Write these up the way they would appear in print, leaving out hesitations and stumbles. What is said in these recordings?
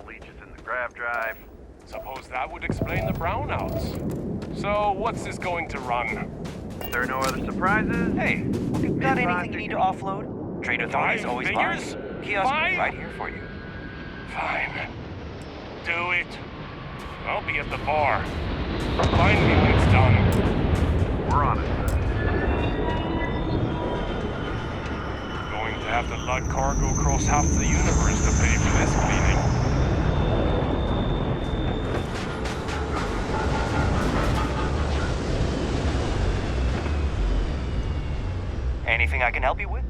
thermal leeches in the grav drive. Suppose that would explain the brownouts. So, what's this going to run? There are no other surprises? Hey, got anything you need to offload? Trade authorities always figures? fine. Kiosk Fine. right here for you. Fine. Do it. I'll be at the bar. Find me when it's done. We're on it. Going to have to lug cargo across half the universe to pay for this cleaning. Anything I can help you with?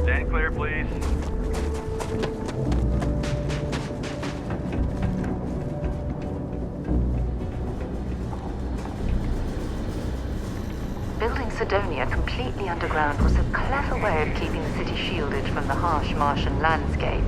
Stand clear, please. Building Sidonia completely underground was a clever way of keeping the city shielded from the harsh Martian landscape.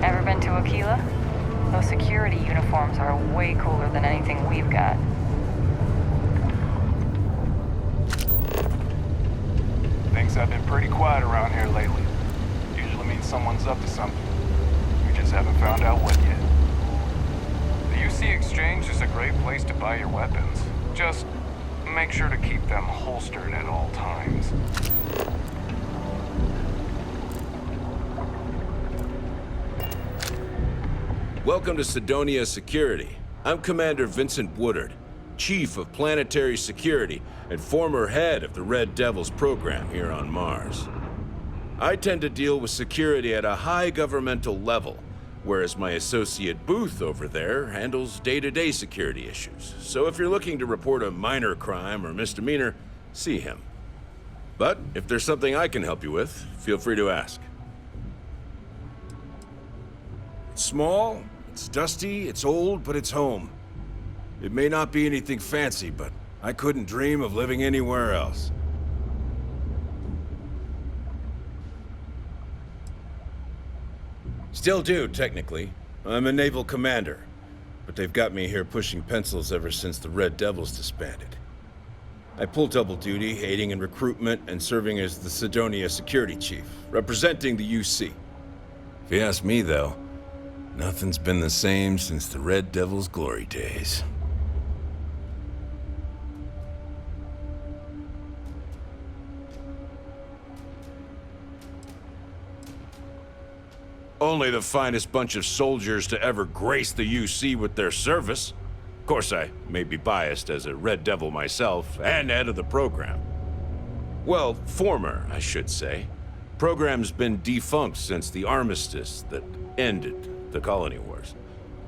Ever been to Aquila? Those security uniforms are way cooler than anything we've got. Things have been pretty quiet around here lately. Usually means someone's up to something. We just haven't found out what yet. The UC Exchange is a great place to buy your weapons. Just make sure to keep them holstered at all times. Welcome to Sidonia Security. I'm Commander Vincent Woodard, Chief of Planetary Security and former head of the Red Devils program here on Mars. I tend to deal with security at a high governmental level, whereas my associate Booth over there handles day-to-day security issues. So if you're looking to report a minor crime or misdemeanor, see him. But if there's something I can help you with, feel free to ask. It's small, it's dusty, it's old, but it's home. It may not be anything fancy, but I couldn't dream of living anywhere else. Still do, technically. I'm a naval commander, but they've got me here pushing pencils ever since the Red Devils disbanded. I pull double duty, aiding in recruitment and serving as the Sidonia Security Chief, representing the UC. If you ask me, though, nothing's been the same since the Red Devils' glory days. Only the finest bunch of soldiers to ever grace the UC with their service. Of course, I may be biased as a Red Devil myself, and head of the program. Well, former, I should say. Program's been defunct since the armistice that ended the Colony Wars.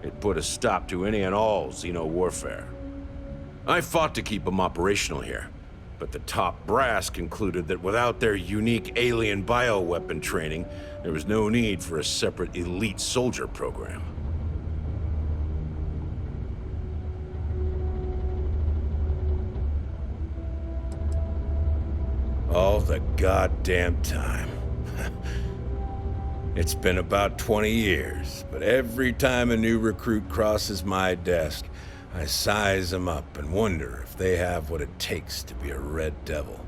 It put a stop to any and all Xeno warfare. I fought to keep them operational here, but the top brass concluded that without their unique alien bioweapon training, there was no need for a separate elite soldier program. All the goddamn time. It's been about 20 years, but every time a new recruit crosses my desk, I size them up and wonder if they have what it takes to be a Red Devil.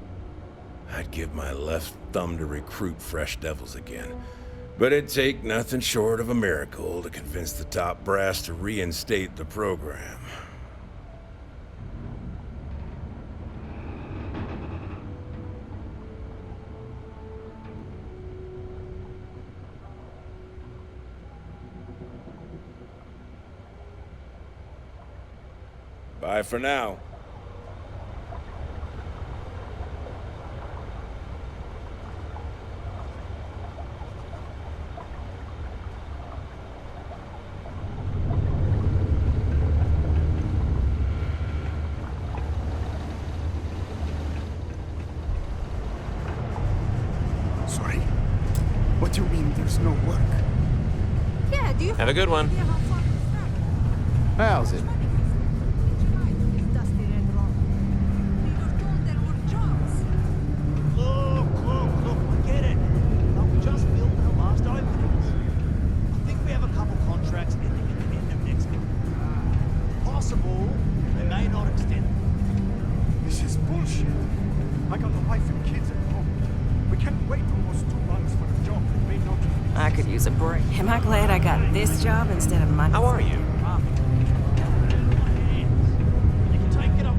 I'd give my left thumb to recruit fresh devils again, but it'd take nothing short of a miracle to convince the top brass to reinstate the program. Bye for now. Sorry. do you mean there's no work? Yeah, do you Have a good one. idea how far it's traveled? How's it? Dusty and wrong. We were told there were jobs. Look, we get it. But we just filled our last openings. I think we have a couple contracts ending at the end of next month. Possible, they may not extend. This is bullshit. I got a wife and kids at home. We can't wait almost 2 months for a job that may not. I could use a break. Am I glad I got this job instead of my... How are you? You can take it up.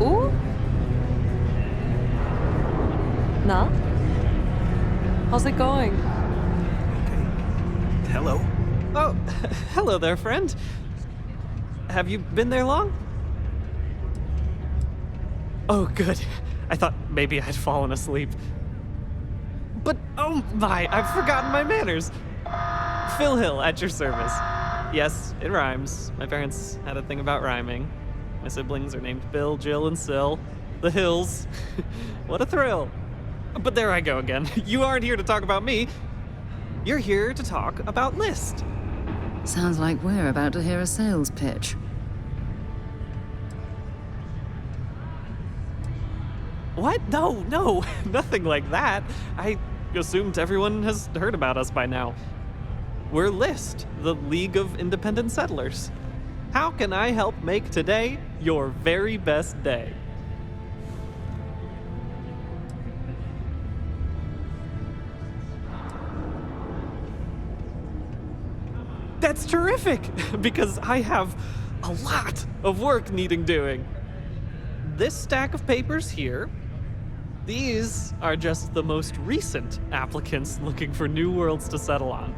Ooh? Nah? How's it going? Hello. Oh, hello there, friend. Have you been there long? Oh, good. I thought maybe I'd fallen asleep. But, oh my, I've forgotten my manners. Phil Hill, at your service. Yes, it rhymes. My parents had a thing about rhyming. My siblings are named Bill, Jill, and Sil. The Hills. What a thrill. But there I go again. You aren't here to talk about me. You're here to talk about List. Sounds like we're about to hear a sales pitch. What? No, nothing like that. I assumed everyone has heard about us by now. We're List, the League of Independent Settlers. How can I help make today your very best day? That's terrific, because I have a lot of work needing doing. This stack of papers here, these are just the most recent applicants looking for new worlds to settle on.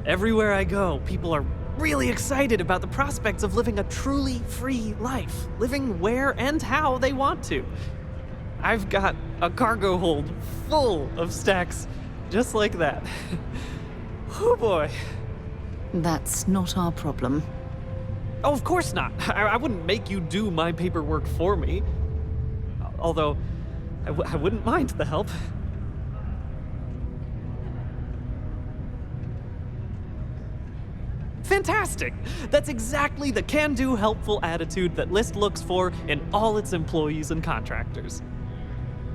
Everywhere I go, people are really excited about the prospects of living a truly free life, living where and how they want to. I've got a cargo hold full of stacks just like that. Oh boy. That's not our problem. Oh, of course not. I wouldn't make you do my paperwork for me. Although, I wouldn't mind the help. Fantastic! That's exactly the can-do, helpful attitude that List looks for in all its employees and contractors.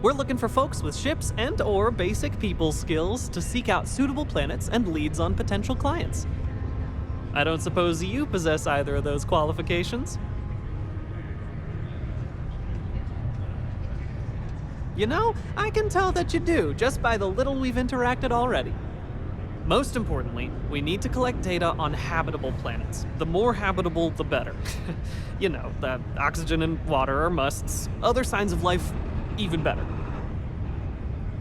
We're looking for folks with ships and/or basic people skills to seek out suitable planets and leads on potential clients. I don't suppose you possess either of those qualifications? You know, I can tell that you do, just by the little we've interacted already. Most importantly, we need to collect data on habitable planets. The more habitable, the better. You know, the oxygen and water are musts. Other signs of life, even better.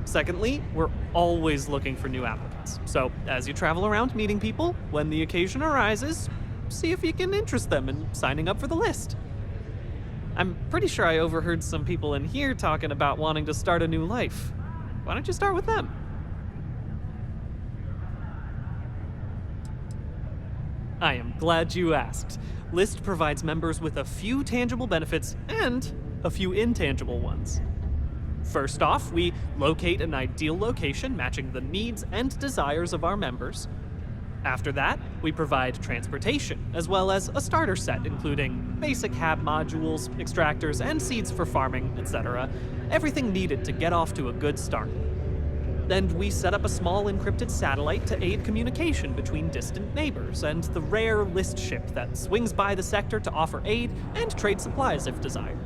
Secondly, we're always looking for new applicants. So, as you travel around meeting people, when the occasion arises, see if you can interest them in signing up for the list. I'm pretty sure I overheard some people in here talking about wanting to start a new life. Why don't you start with them? I am glad you asked. List provides members with a few tangible benefits and a few intangible ones. First off, we locate an ideal location matching the needs and desires of our members. After that, we provide transportation, as well as a starter set including basic hab modules, extractors, and seeds for farming, etc. Everything needed to get off to a good start. Then we set up a small encrypted satellite to aid communication between distant neighbors and the rare List ship that swings by the sector to offer aid and trade supplies if desired.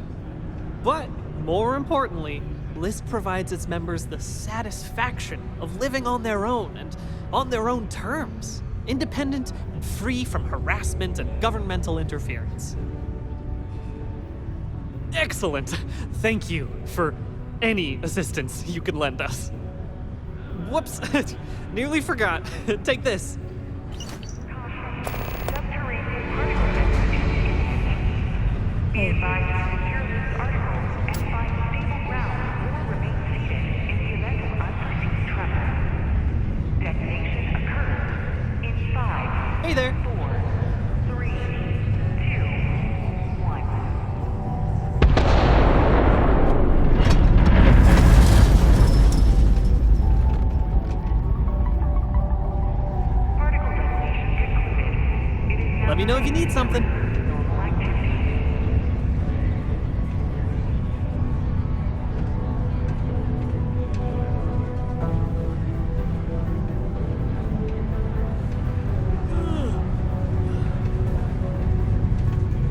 But more importantly, List provides its members the satisfaction of living on their own and on their own terms, independent and free from harassment and governmental interference. Excellent! Thank you for any assistance you can lend us. Whoops, nearly forgot. Take this. Be advised to secure loose articles and find stable ground or remain seated in the event of unforeseen trouble. Detonation occurs in 5, Hey there. 4, me know if you need something. Normal activity.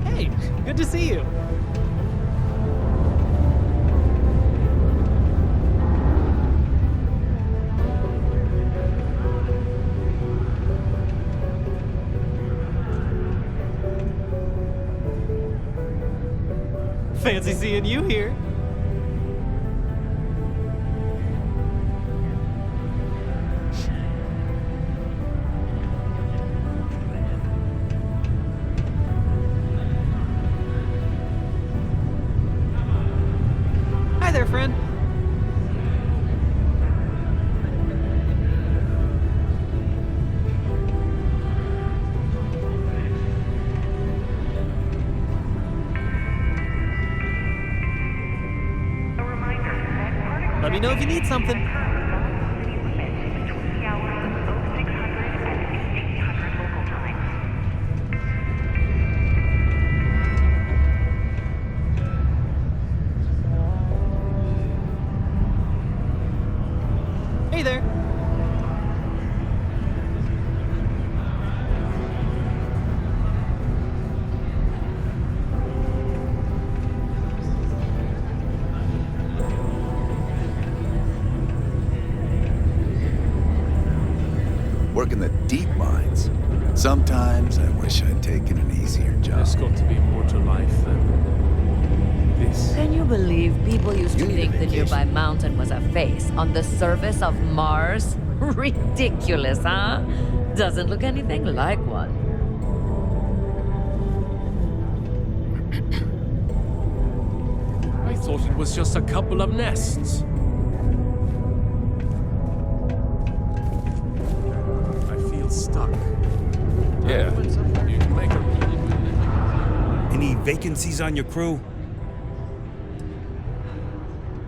Hey, good to see you. Fancy seeing you here. Hi there, friend. A reminder that particles Let me know if you need something. occur along city limits between the hours of 0600 and 1800 local time. Hey there. Working the deep mines. Sometimes I wish I'd taken an easier job. There's got to be more to life than this. Can you believe people used to You need a think the vacation. nearby mountain was a face on the surface of Mars? Ridiculous, huh? Doesn't look anything like one. I thought it was just a couple of nests. I feel stuck. Yeah. You can make a really good living. Any vacancies on your crew?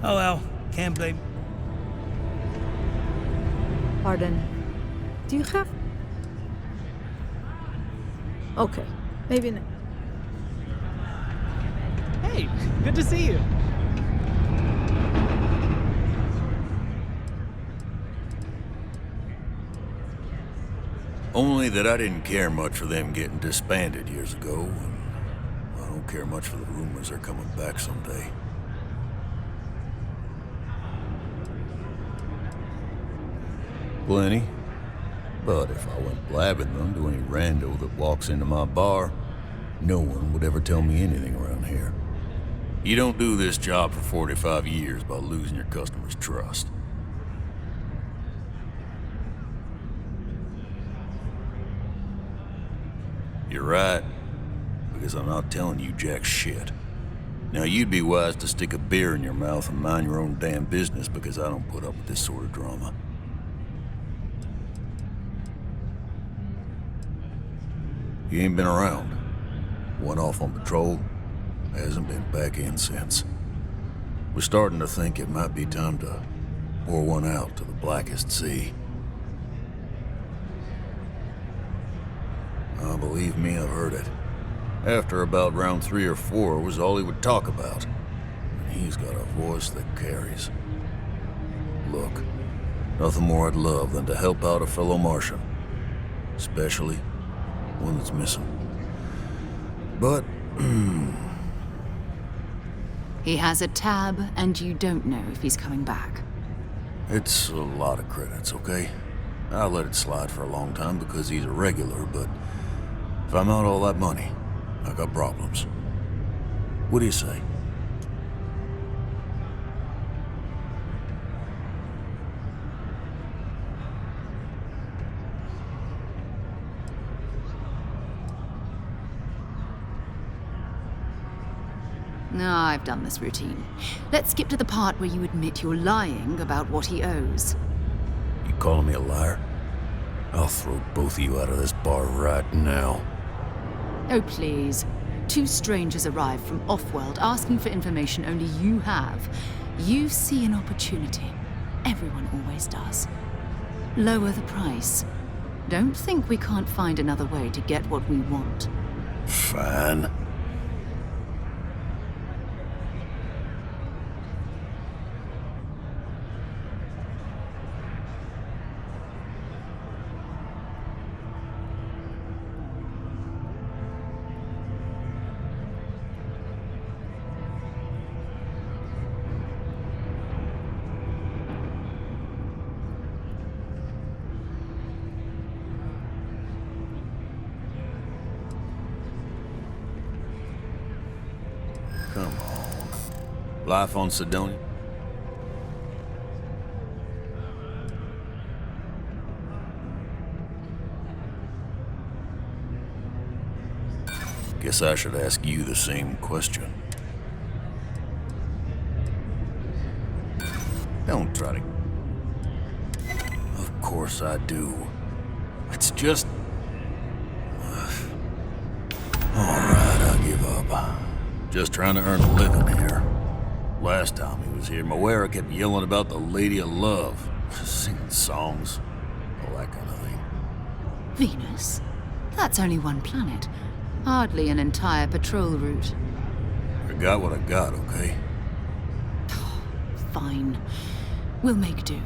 Oh well, can't blame. Pardon. Do you have... Okay, maybe not. Hey, good to see you. Only that I didn't care much for them getting disbanded years ago, and I don't care much for the rumors they're coming back someday. Plenty. But if I went blabbing them to any rando that walks into my bar, no one would ever tell me anything around here. You don't do this job for 45 years by losing your customers' trust. You're right, because I'm not telling you jack shit. Now, you'd be wise to stick a beer in your mouth and mind your own damn business, because I don't put up with this sort of drama. You ain't been around. Went off on patrol. Hasn't been back in since. We're starting to think it might be time to pour one out to the blackest sea. Oh, believe me, I've heard it. After about round 3 or 4 was all he would talk about. And he's got a voice that carries. Look, nothing more I'd love than to help out a fellow Martian. Especially one that's missing. But, He has a tab, and you don't know if he's coming back. it's a lot of credits, okay? I let it slide for a long time because he's a regular, but if I'm out all that money, I got problems. What do you say? No, I've done this routine. Let's skip to the part where you admit you're lying about what he owes. You calling me a liar? I'll throw both of you out of this bar right now. Oh, please. 2 strangers arrive from off-world asking for information only you have. You see an opportunity. Everyone always does. Lower the price. Don't think we can't find another way to get what we want. Fine. Come on. Life on Sidonia? Guess I should ask you the same question. Don't try to... Of course I do. It's just... Alright, I'll give up. Just trying to earn a living here. Last time he was here, Moira kept yelling about the Lady of Love, singing songs, all that kind of thing. Venus? That's only one planet. Hardly an entire patrol route. I got what I got, okay? Fine. We'll make do.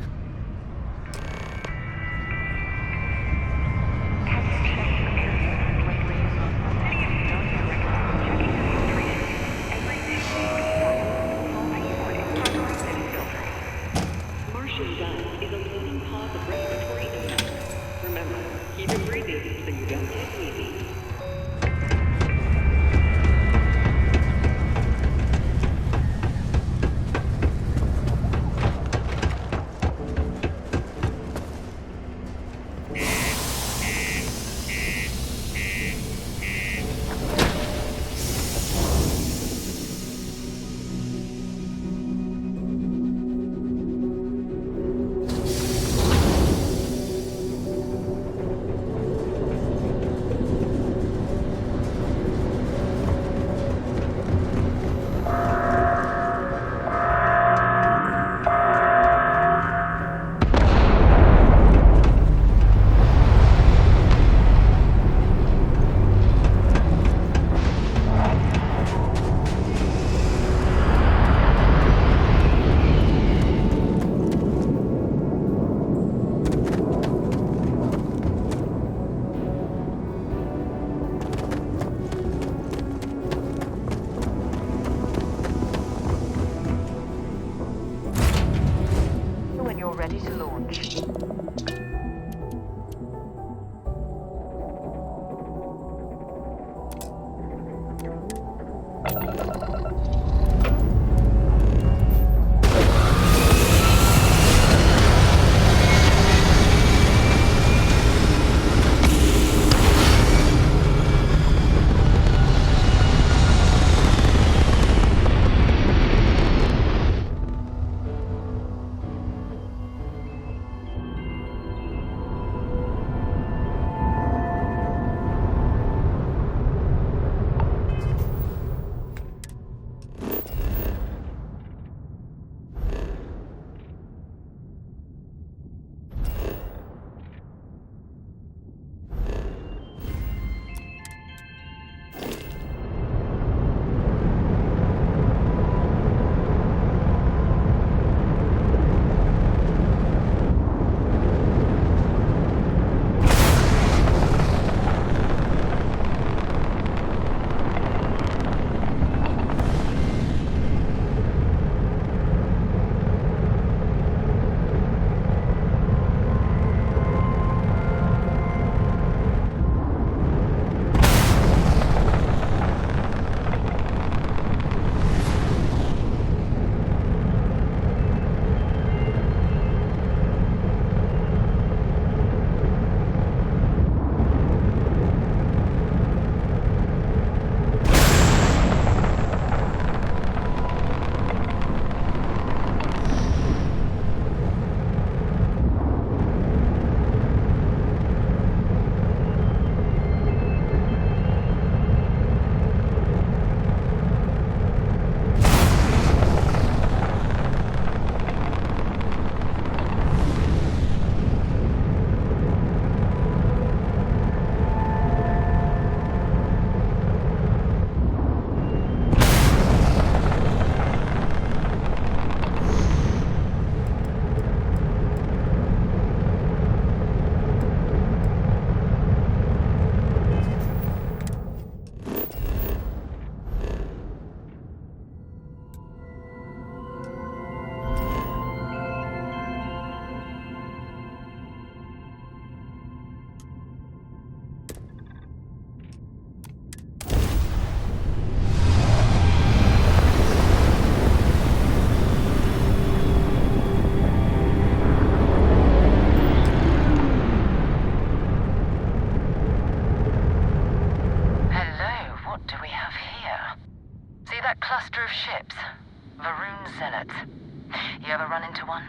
to one.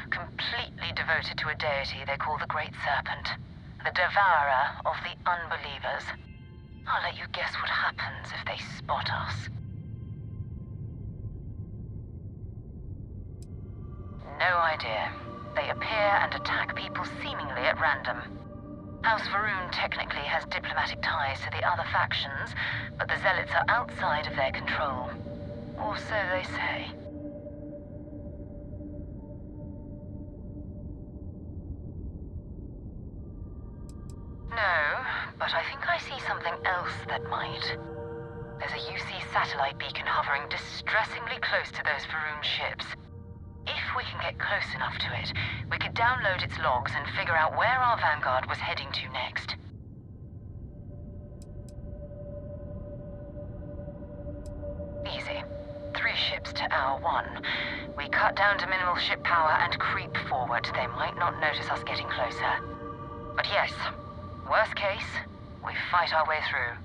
Completely devoted to a deity they call the Great Serpent, the devourer of the unbelievers. I'll let you guess what happens if they spot us. No idea. They appear and attack people seemingly at random. House Varun technically has diplomatic ties to the other factions, but the Zealots are outside of their control. Or so they say. No, but I think I see something else that might. There's a UC satellite beacon hovering distressingly close to those Varun ships. If we can get close enough to it, we could download its logs and figure out where our vanguard was heading to next. Easy. 3 ships to our 1. We cut down to minimal ship power and creep forward. They might not notice us getting closer. But yes, worst case, we fight our way through.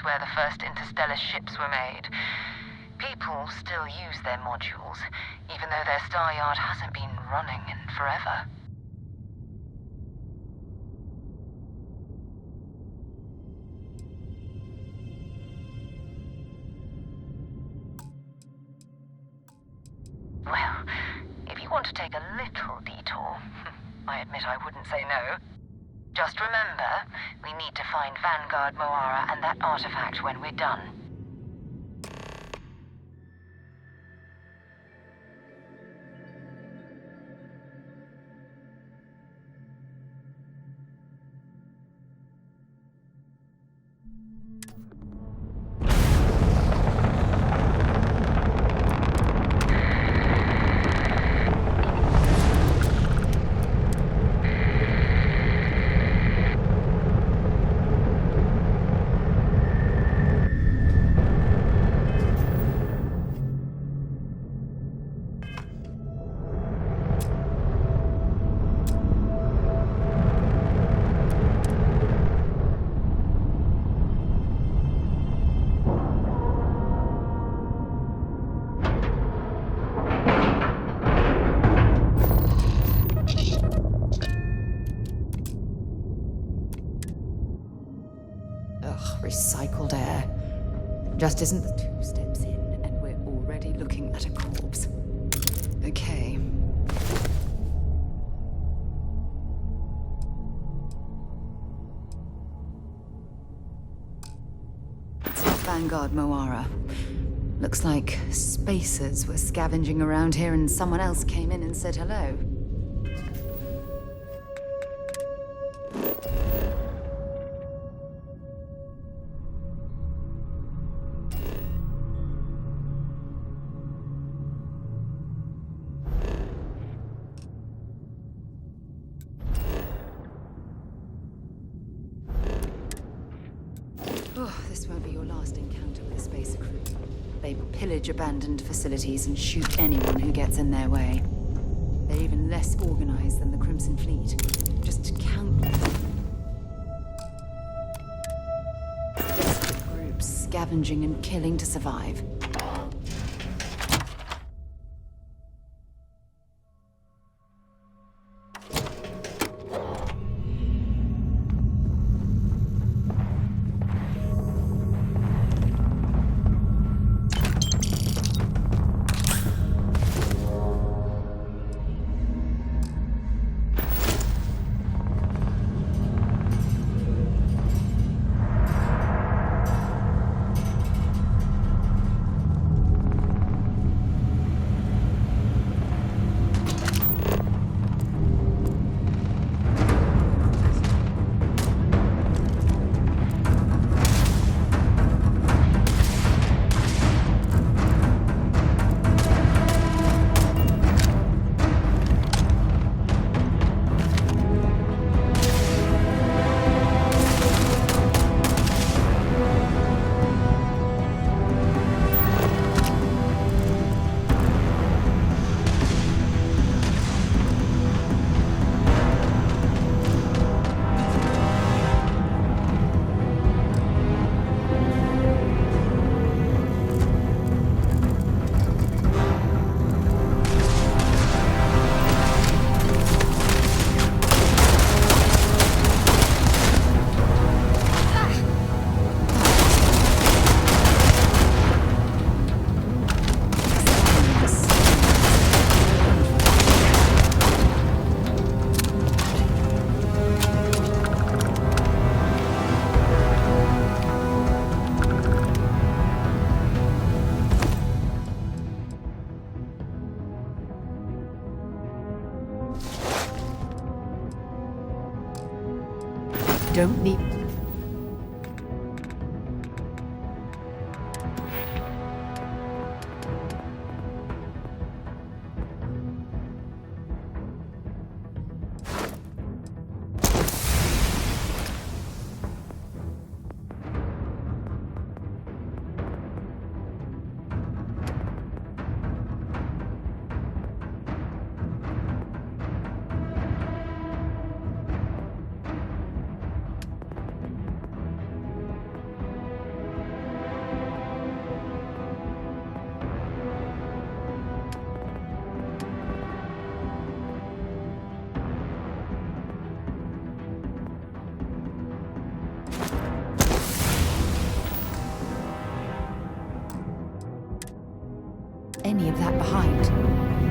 Where the first interstellar ships were made. People still use their modules, even though their star yard hasn't been running in forever. Well, if you want to take a little detour, I admit I wouldn't say no. Just remember, we need to find Vanguard Moara and that artifact when we're done. Recycled air. Just isn't the 2 steps in, and we're already looking at a corpse. Okay. It's not Vanguard Moara. Looks like spacers were scavenging around here and someone else came in and said hello. This won't be your last encounter with a spacer crew. They pillage abandoned facilities and shoot anyone who gets in their way. They're even less organized than the Crimson Fleet. Just countless desperate groups scavenging and killing to survive. Don't need... any of that behind.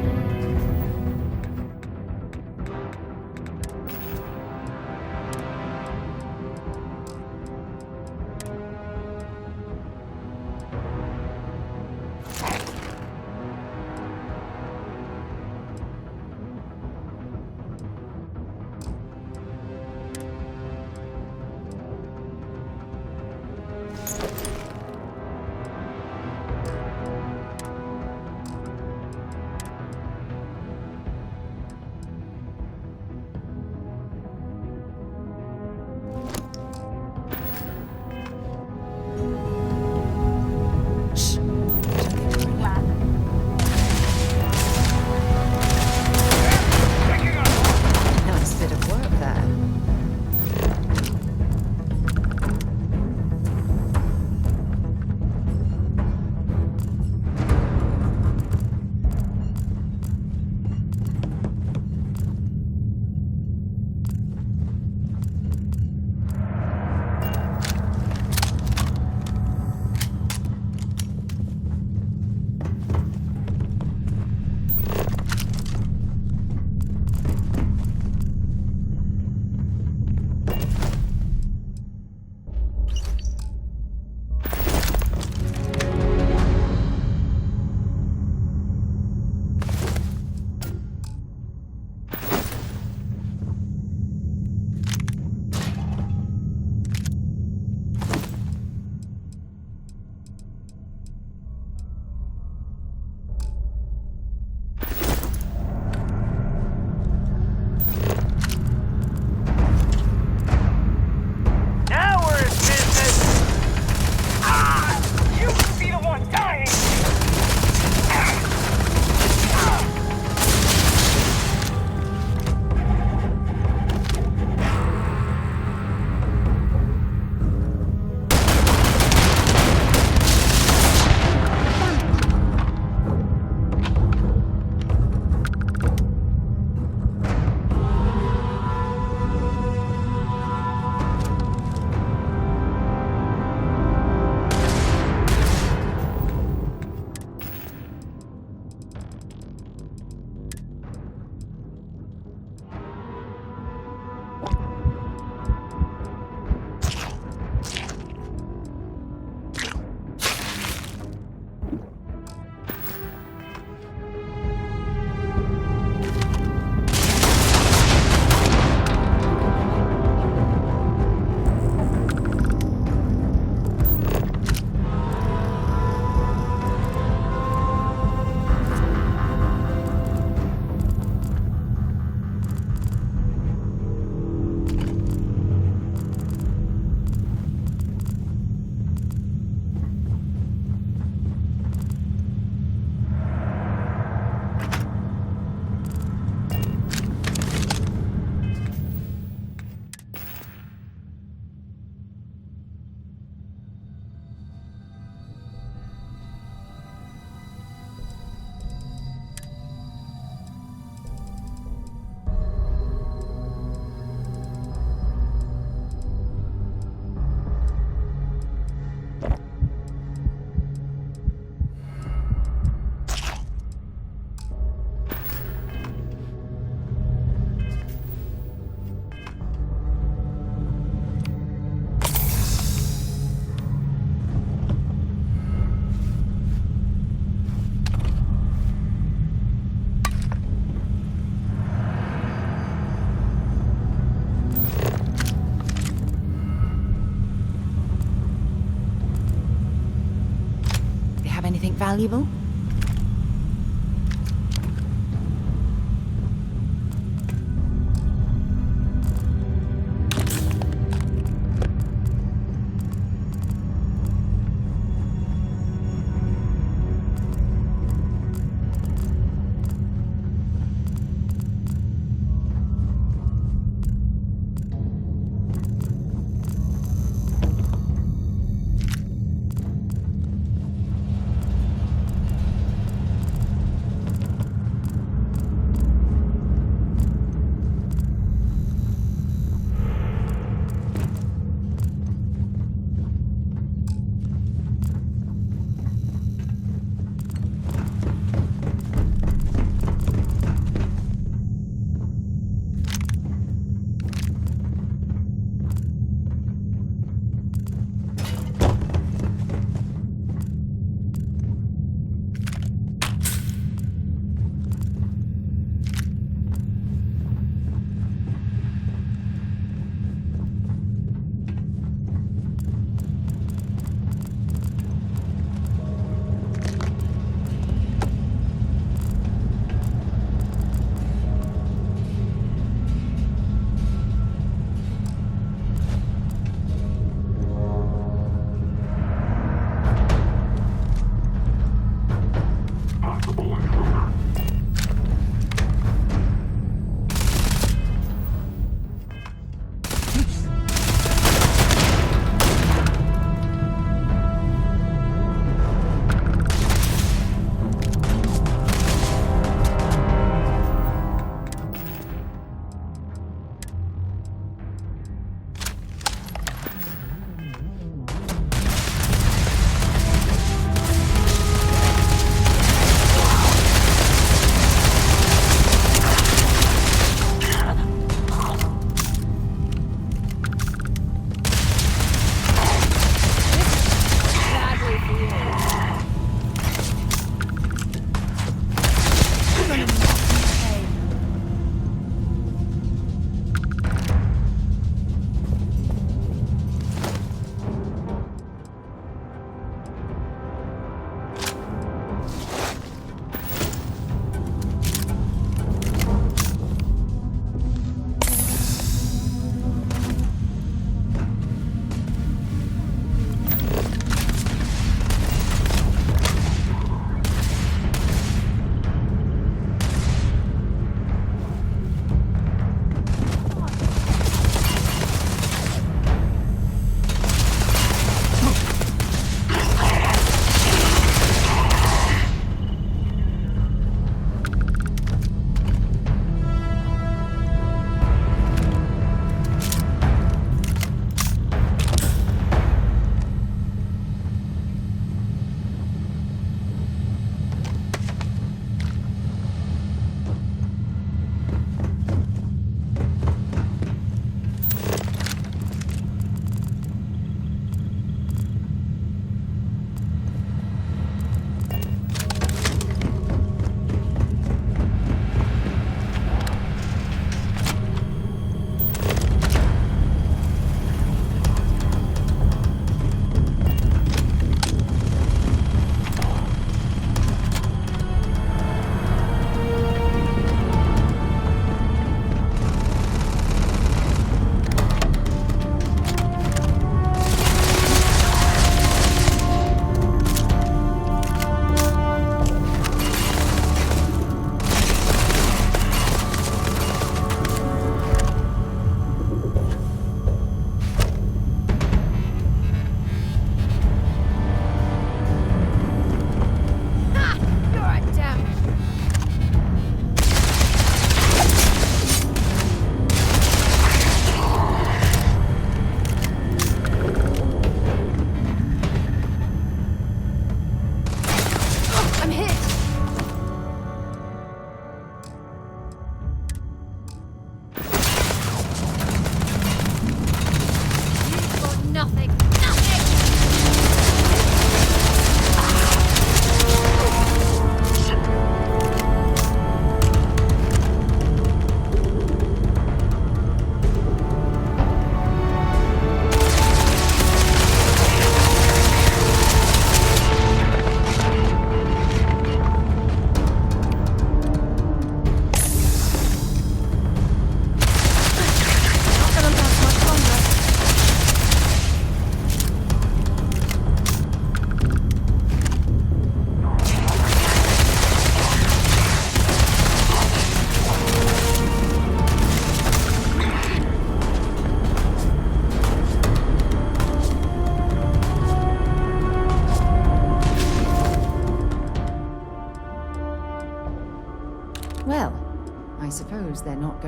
valuable?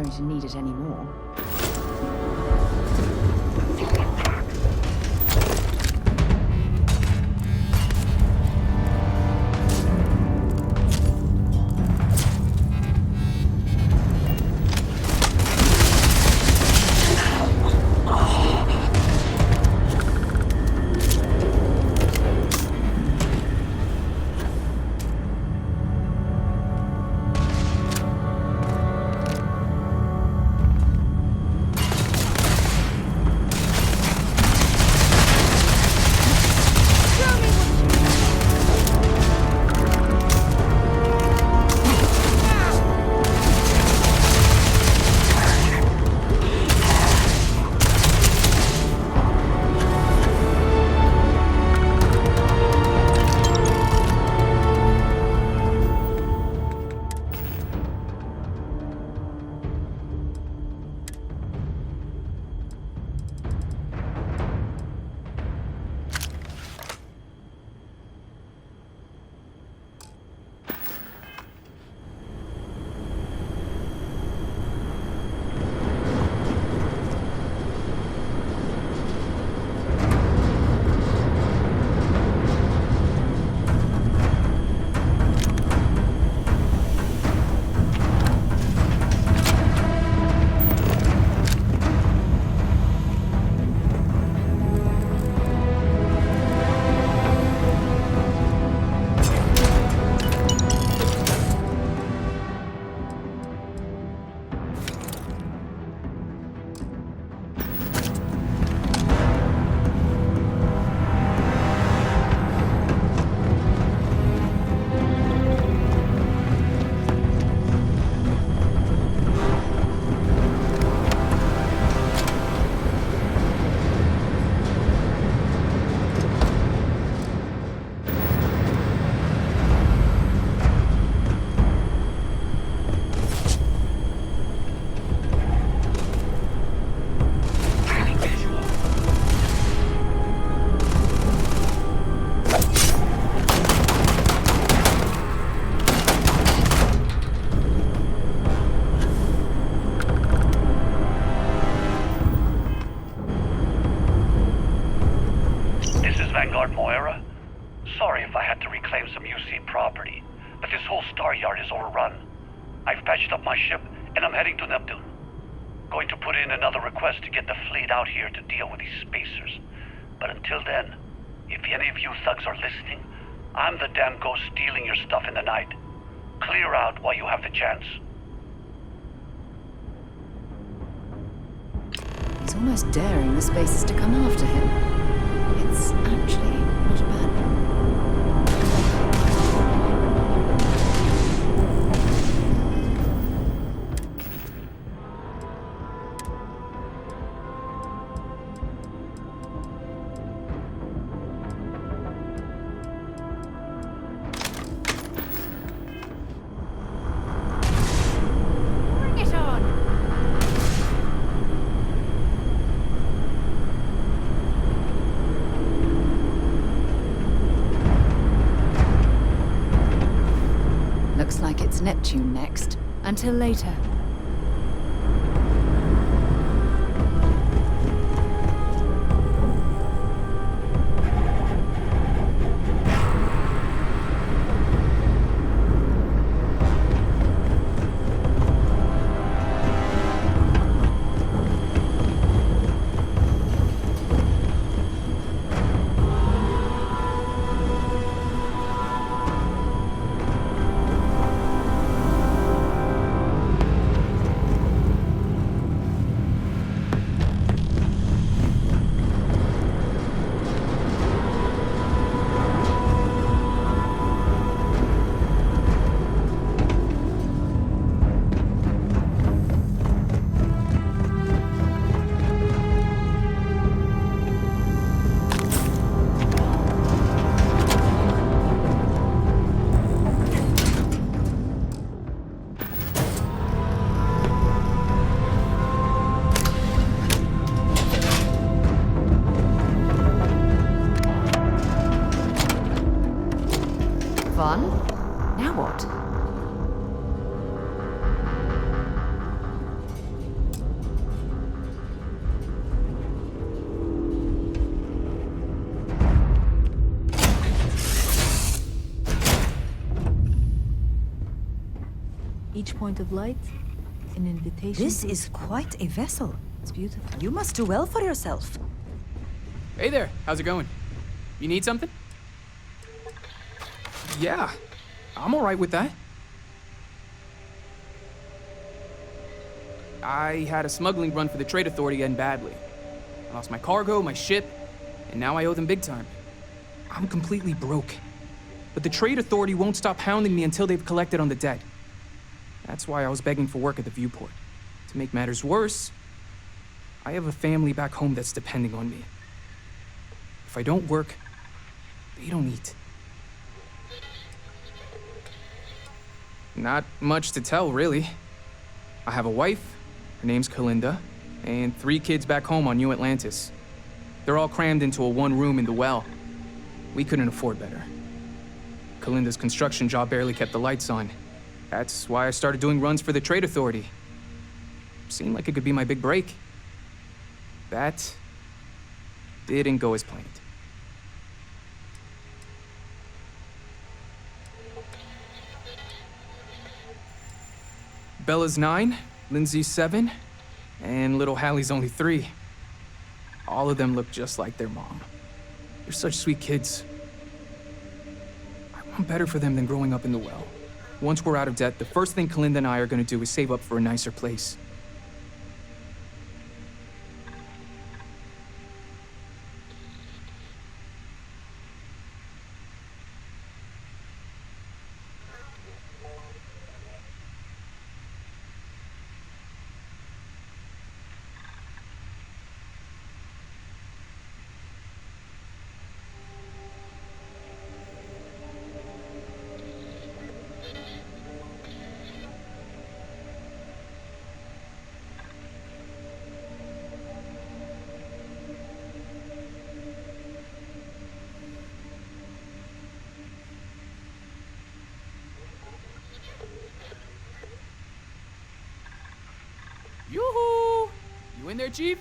going to need it anymore. Out here to deal with these spacers. But until then, if any of you thugs are listening, I'm the damn ghost stealing your stuff in the night. Clear out while you have the chance. He's almost daring the spacers to come after him. It's actually not a bad one. Neptune next. Until later. each point of light, an invitation. This is quite a vessel. It's beautiful. You must do well for yourself. Hey there, how's it going? You need something? Yeah, I'm alright with that. I had a smuggling run for the Trade Authority end badly. I lost my cargo, my ship, and now I owe them big time. I'm completely broke. But the Trade Authority won't stop hounding me until they've collected on the debt. That's why I was begging for work at the viewport. To make matters worse, I have a family back home that's depending on me. If I don't work, they don't eat. Not much to tell, really. I have a wife, her name's Kalinda, and 3 kids back home on New Atlantis. They're all crammed into a 1 room in the well. We couldn't afford better. Kalinda's construction job barely kept the lights on. That's why I started doing runs for the Trade Authority. Seemed like it could be my big break. That didn't go as planned. Bella's 9, Lindsay's 7, and little Hallie's only 3. All of them look just like their mom. They're such sweet kids. I want better for them than growing up in the well. Once we're out of debt, the first thing Kalinda and I are gonna do is save up for a nicer place. Yoo-hoo! You in there, Chief?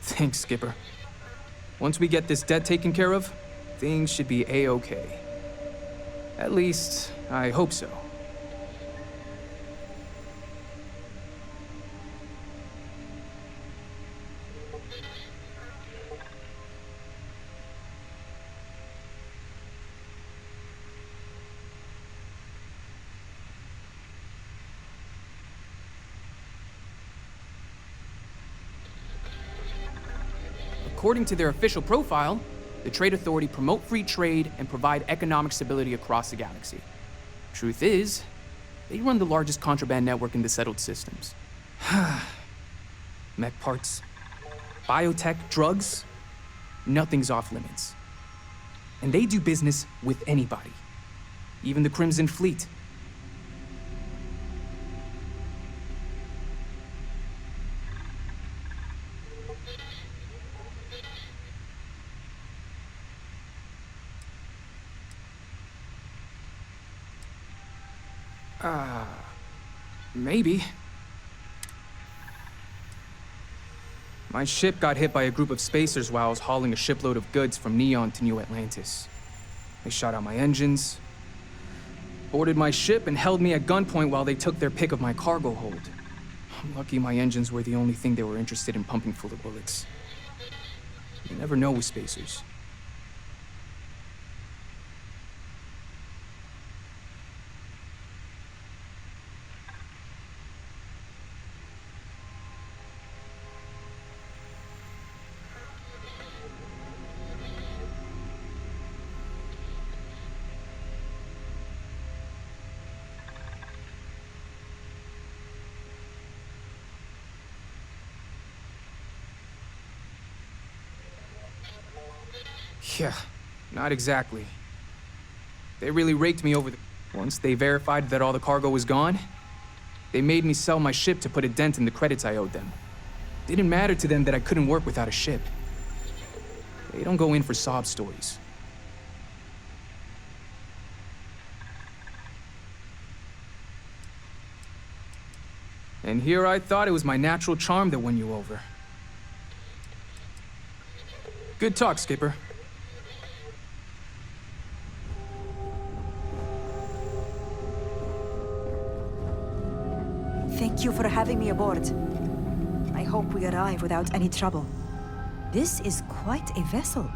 Thanks, Skipper. Once we get this debt taken care of, things should be A-okay. At least, I hope so. According to their official profile, the Trade Authority promote free trade and provide economic stability across the galaxy. Truth is, they run the largest contraband network in the settled systems. Mech parts, biotech, drugs, nothing's off limits. And they do business with anybody, even the Crimson Fleet. Maybe. My ship got hit by a group of spacers while I was hauling a shipload of goods from Neon to New Atlantis. They shot out my engines, boarded my ship, and held me at gunpoint while they took their pick of my cargo hold. I'm lucky my engines were the only thing they were interested in pumping full of bullets. You never know with spacers. Yeah, not exactly. They really raked me over the... Once they verified that all the cargo was gone, they made me sell my ship to put a dent in the credits I owed them. It didn't matter to them that I couldn't work without a ship. They don't go in for sob stories. And here I thought it was my natural charm that won you over. Good talk, Skipper. Thank you for having me aboard. I hope we arrive without any trouble. This is quite a vessel.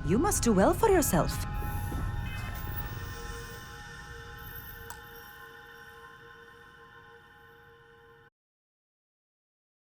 You must do well for yourself.